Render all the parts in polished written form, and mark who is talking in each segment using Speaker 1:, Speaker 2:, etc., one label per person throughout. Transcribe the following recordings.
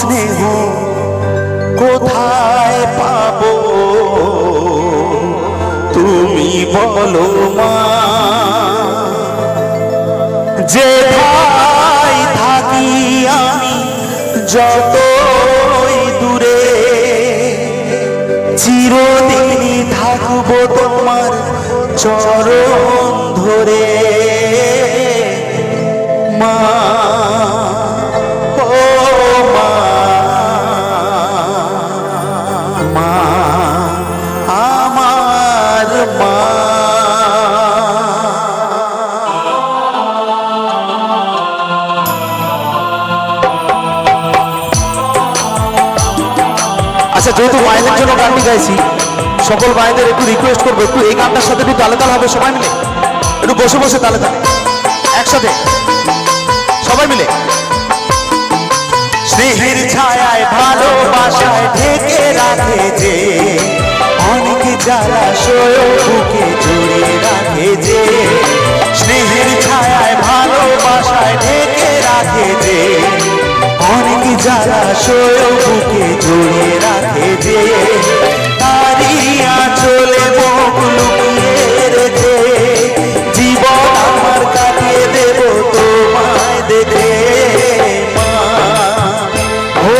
Speaker 1: স্নেহ কোথায় পাবো তুমি বলো মা। যে ভাই থাকি আমি যতই দূরে, চিরদিনই থাকবো তোমার চরণ ধরে মা। ও মা, মা আমার মা। আচ্ছা, যেহেতু মায়েদের জন্য গানটি গাইছি, সকল মায়েদের একটু রিকোয়েস্ট করবো, একটু এই গানটার সাথে একটু তালে তাল হবে সবাই মিলে, একটু বসে বসে তালে তালে একসাথে সবাই মিলে। স্নেহের ছায়ায় ভালোবাসায় ঢেকে রাখে যে, অনেক জ্বালাশয় বুকে জড়িয়ে রাখে যে। স্নেহের ছায়ায় ভালোবাসায় ঢেকে রাখে যে, অনেক জ্বালাশয় বুকে জড়িয়ে রাখে যে। তারি আঁচলে মুখ লুকিয়ে রেখে জীবন আমার কাটিয়ে দেব তোমায় দেখে মা। ও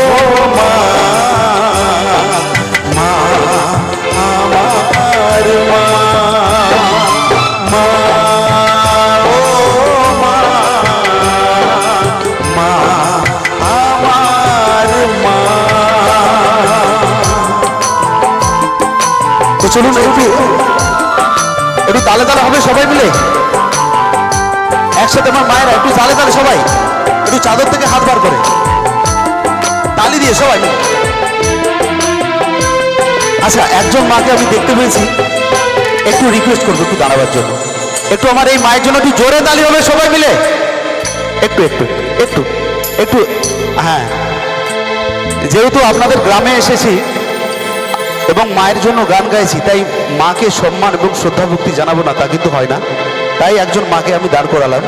Speaker 1: মা, মা আমার মা, মা ও মা, মা আমার মা। তো চলুন একটু একটু তালে তালে হবে সবাই মিলে একসাথে। আমার মায়েরা একটু তালে তালে সবাই একটু চাদর থেকে হাত বার করে তালি দিয়ে সবাই মিলে। আচ্ছা, একজন মাকে আমি দেখতে পেয়েছি, একটু রিকোয়েস্ট করবো একটু দাঁড়াবার জন্য। একটু আমার এই মায়ের জন্য একটু জোরে তালি হবে সবাই মিলে, একটু একটু একটু একটু। হ্যাঁ, যেহেতু আপনাদের গ্রামে এসেছি এবং মায়ের জন্য গান গাইছি, তাই মাকে সম্মান এবং শ্রদ্ধা ভক্তি জানাবো না তা কিন্তু হয় না। তাই একজন মাকে আমি দাঁড় করালাম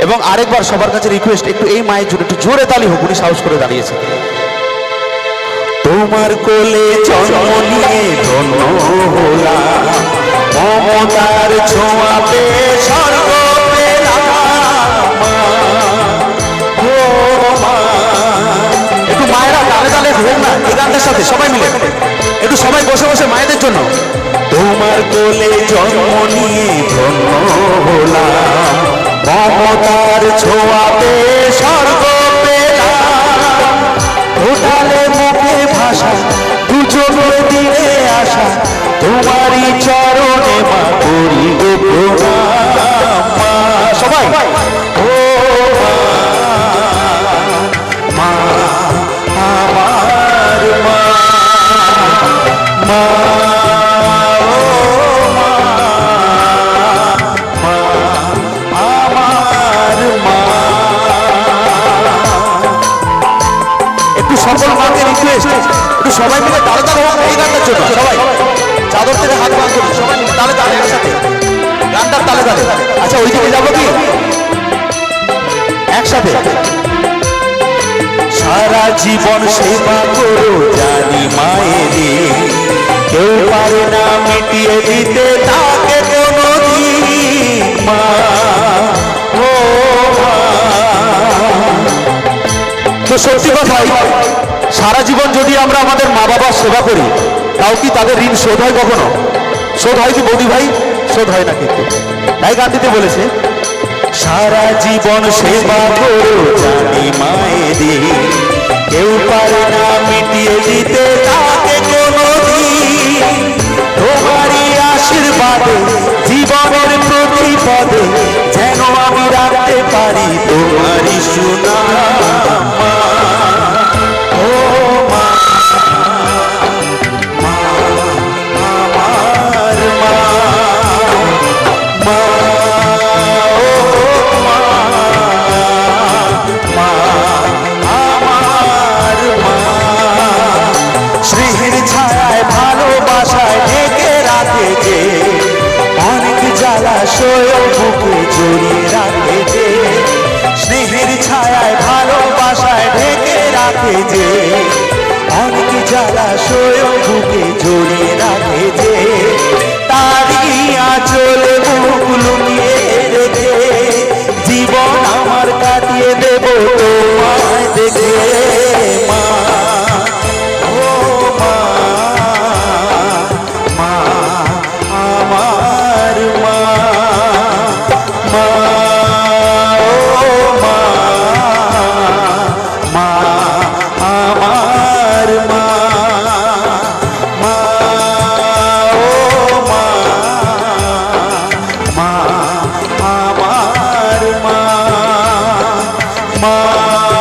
Speaker 1: এবং আরেকবার সবার কাছে রিকোয়েস্ট, একটু এই মায়ের জন্য একটু জোরে তালি হোক, উনি সাহস করে দাঁড়িয়েছে। তোমার কোলে জন্ম নিয়ে ধন্য হলাম, মমতার ছোঁয়াতে স্বর্গ পেলাম মা। ও মা, একটু মায়েরা তালে তালে হোক না এই গানটার সাথে সবাই মিলে, একটু সবাই বসে বসে মায়েদের জন্য। তোমার কোলে জন্ম নিয়ে ধন্য হলাম, মমতার ছোঁয়াতে স্বর্গ পেলাম। ওটালে মুখে ভাষা দুজনে দিলে আশা, তোমারই চরণে মা করি গো প্রণাম মা। সবাই ও মা, মা আমার মা, মা ও মা, মা আমার মা। একটু সকল মাকে রিকোয়েস্ট, একটু সবাই মিলে তালে তালে হোক এই গানটার জন্য। সবাই চাদর থেকে হাত বার করুন সবাই মিলে তালে তালে একসাথে গানটার তালে তালে। আচ্ছা, ওই দিকে যাবো কি একসাথে? সারা জীবন সেবা করো জানি মায়েরে, কেউ পারে না মিটিয়ে দিতে তাকে কোনোদিন মা। ও মা, তো সত্যি কথাই, সারা জীবন যদি আমরা আমাদের মা বাবার সেবা করি, তাও কি তাদের ঋণ শোধ হয় কখনো? শোধ হয় কি বৌদি ভাই? শোধ হয় না কিন্তু। তাই গানটিতে বলেছে, সারা জীবন সেবা করো জানি মায়েরে, কেউ পারে না মিটিয়ে দিতে তাকে কোনোদিন। তোমারই আশীর্বাদে জীবনের প্রতি পদে যেন আমি রাখতে পারি তোমারই সুনাম মা। ও মা, মা আমার মা, মা ও মা, মা আমার মা। স্নেহের ছায়ায় ভালোবাসায় ঢেকে রাখে যে, অনেক জ্বালাশয় বুকে জড়িয়ে রাখে যে। স্নেহের ছায়ায় ভালোবাসায় ঢেকে রাখে রাখে যে, অনেক জলাশয় বুকে জড়িয়ে রাখে যে, তারই আঁচলে মুখ লুকিয়ে রেখে জীবন আমার কাটিয়ে দেব তোমায় দেখে। মা, ও মা, মা আমার মা, মা, ও মা, মা আমার মা, মা, ও মা, মা আমার মা, মা।